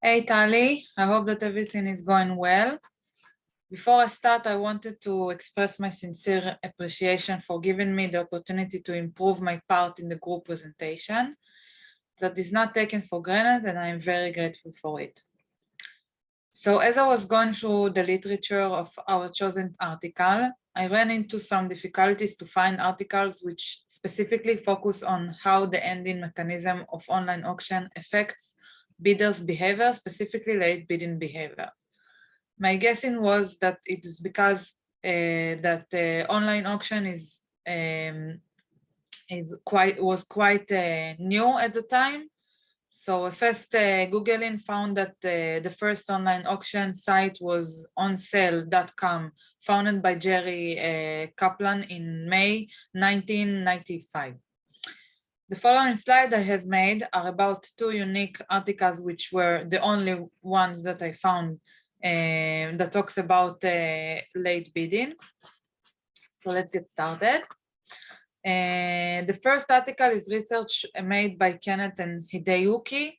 Hey Tali, I hope that everything is going well. Before I start, I wanted to express my sincere appreciation for giving me the opportunity to improve my part in the group presentation. That is not taken for granted, and I am very grateful for it. So as I was going through the literature of our chosen article, I ran into some difficulties to find articles which specifically focus on how the ending mechanism of online auction affects bidders' behavior, specifically late bidding behavior. My guessing was that it is because online auction was quite new at the time. So first Googling found that the first online auction site was onsale.com, founded by Jerry Kaplan in May 1995. The following slide I have made are about two unique articles, which were the only ones that I found that talks about late bidding. So let's get started. The first article is research made by Kenneth and Hideyuki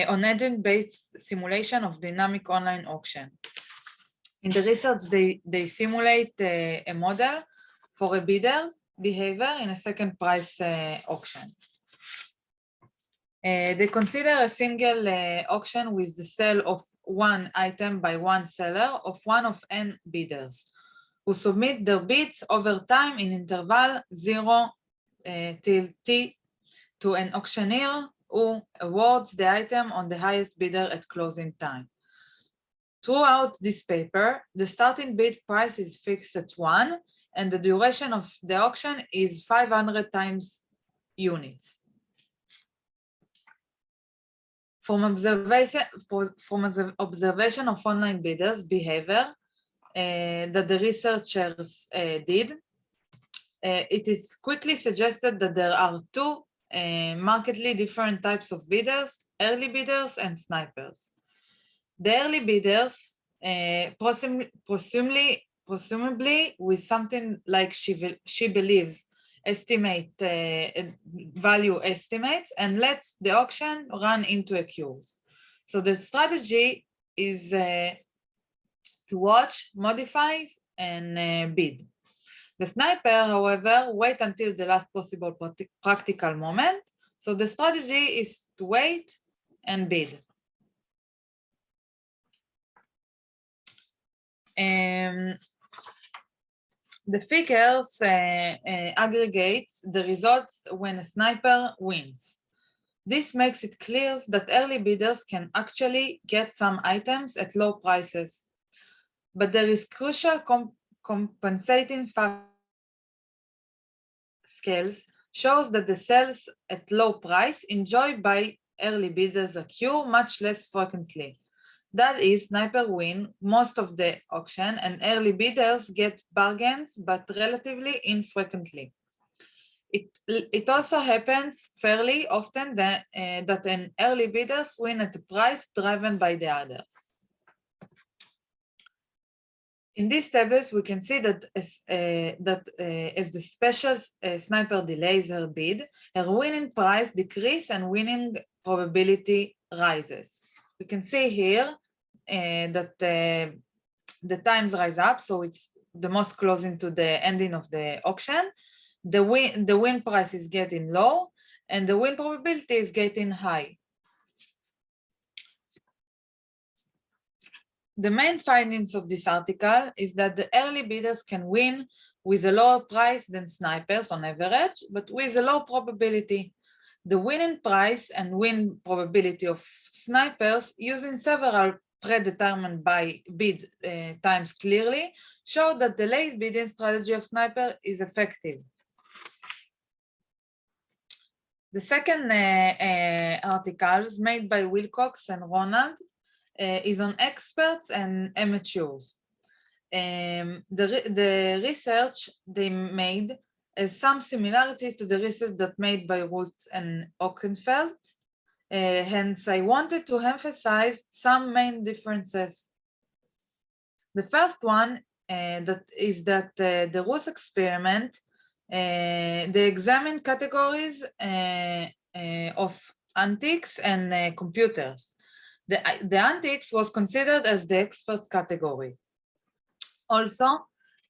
on engine-based simulation of dynamic online auction. In the research, they simulate a model for a bidder's behavior in a second price auction. They consider a single auction with the sale of one item by one seller of one of n bidders who submit their bids over time in interval 0 till t to an auctioneer who awards the item on the highest bidder at closing time. Throughout this paper, the starting bid price is fixed at 1 and the duration of the auction is 500 times units. From observation of online bidders' behavior that the researchers did, it is quickly suggested that there are two markedly different types of bidders, early bidders and snipers. The early bidders, presumably with something like she believes, estimate value estimates and lets the auction run into a queues. So the strategy is to watch, modify, and bid. The sniper, however, wait until the last possible practical moment. So the strategy is to wait and bid. The figures aggregate the results when a sniper wins. This makes it clear that early bidders can actually get some items at low prices, but there is crucial compensating factor. Scales shows that the sales at low price enjoyed by early bidders occur much less frequently. That is, sniper win most of the auction and early bidders get bargains, but relatively infrequently. It also happens fairly often that an early bidders win at a price driven by the others. In these tables, we can see that as the special sniper delays her bid, her winning price decreases and winning probability rises. We can see here that the times rise up, so it's the most closing to the ending of the auction. The win price is getting low, and the win probability is getting high. The main findings of this article is that the early bidders can win with a lower price than snipers on average, but with a low probability. The winning price and win probability of snipers using several predetermined by bid times clearly show that the late bidding strategy of sniper is effective. The second article made by Wilcox and Ronald is on experts and amateurs. The research they made has some similarities to the research that made by Roots and Ockenfeld. Hence, I wanted to emphasize some main differences. The first one is that the Roots experiment, they examined categories of antiques and computers. The antiques was considered as the experts category. Also,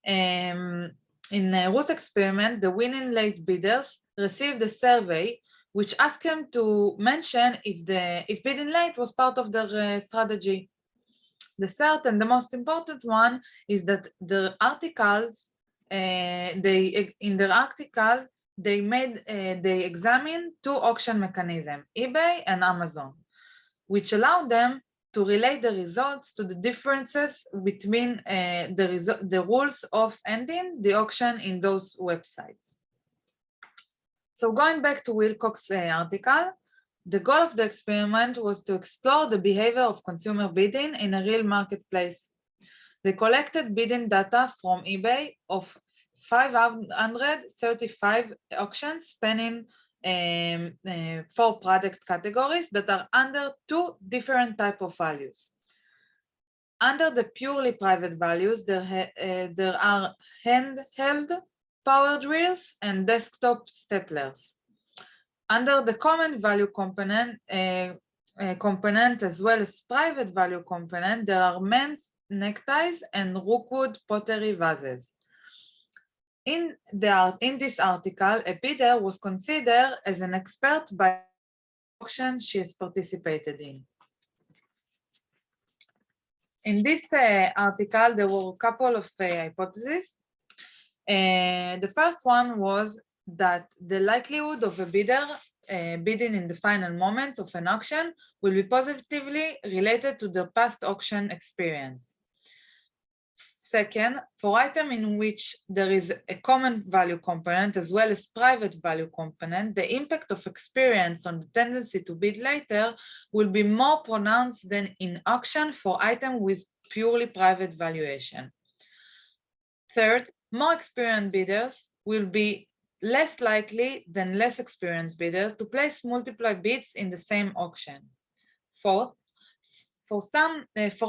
in Ruth's experiment, the winning late bidders received a survey which asked them to mention if bidding late was part of their strategy. The third and the most important one is that the articles, in their article, they examined two auction mechanisms, eBay and Amazon, which allowed them to relate the results to the differences between the rules of ending the auction in those websites. So going back to Wilcox's article, the goal of the experiment was to explore the behavior of consumer bidding in a real marketplace. They collected bidding data from eBay of 535 auctions spanning 4 product categories that are under 2 different types of values. Under the purely private values, there are handheld power drills and desktop staplers. Under the common value component, as well as private value component, there are men's neckties and rookwood pottery vases. In this article, a bidder was considered as an expert by auctions she has participated in. In this article, there were a couple of hypotheses. The first one was that the likelihood of a bidder bidding in the final moments of an auction will be positively related to their past auction experience. Second, for items in which there is a common value component as well as private value component, the impact of experience on the tendency to bid later will be more pronounced than in auction for items with purely private valuation. Third, more experienced bidders will be less likely than less experienced bidders to place multiple bids in the same auction. Fourth, for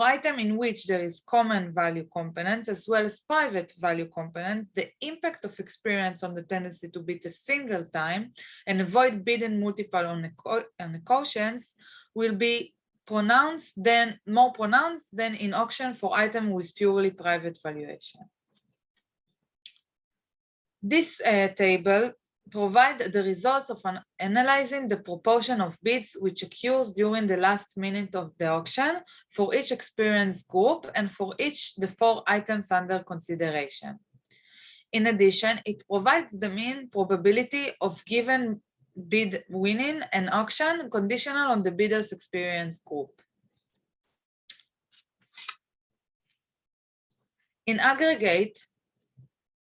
items in which there is common value components as well as private value components, the impact of experience on the tendency to bid a single time and avoid bidding multiple on auctions will be more pronounced than in auction for items with purely private valuation. This table provides the results of analyzing the proportion of bids which occurs during the last minute of the auction for each experience group and for each the 4 items under consideration. In addition, it provides the mean probability of given bid winning an auction conditional on the bidder's experience group. In aggregate,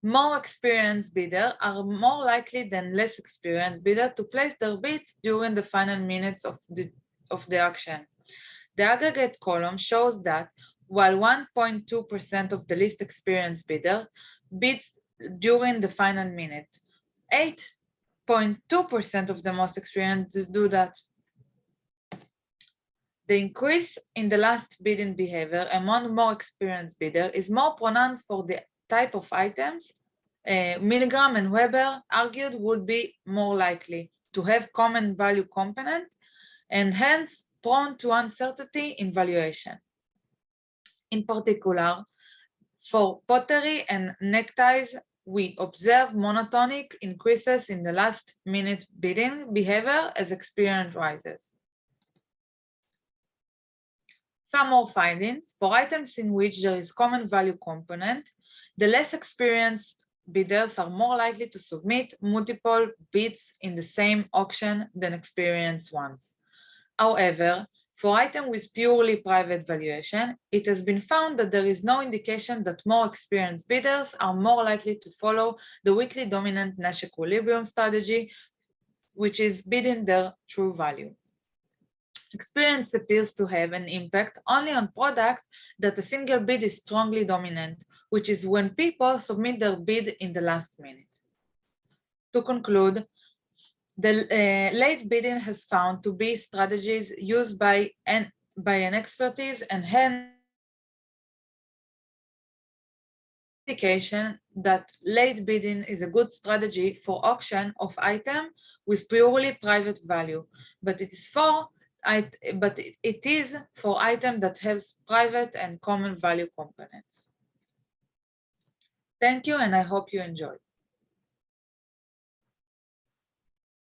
more experienced bidders are more likely than less experienced bidders to place their bids during the final minutes of the auction. The aggregate column shows that while 1.2% of the least experienced bidders bids during the final minute, 8.2% of the most experienced do that. The increase in the last bidding behavior among more experienced bidders is more pronounced for the type of items. Milgram and Weber argued would be more likely to have common value component and hence prone to uncertainty in valuation. In particular, for pottery and neckties, we observe monotonic increases in the last minute bidding behavior as experience rises. Some more findings. For items in which there is common value component, the less experienced bidders are more likely to submit multiple bids in the same auction than experienced ones. However, for items with purely private valuation, it has been found that there is no indication that more experienced bidders are more likely to follow the weakly dominant Nash equilibrium strategy, which is bidding their true value. Experience appears to have an impact only on products that a single bid is strongly dominant, which is when people submit their bid in the last minute. To conclude, the late bidding has found to be strategies used by an expertise and hence indication that late bidding is a good strategy for auction of items with purely private value, but it is for but it is for items that have private and common value components. Thank you, and I hope you enjoy.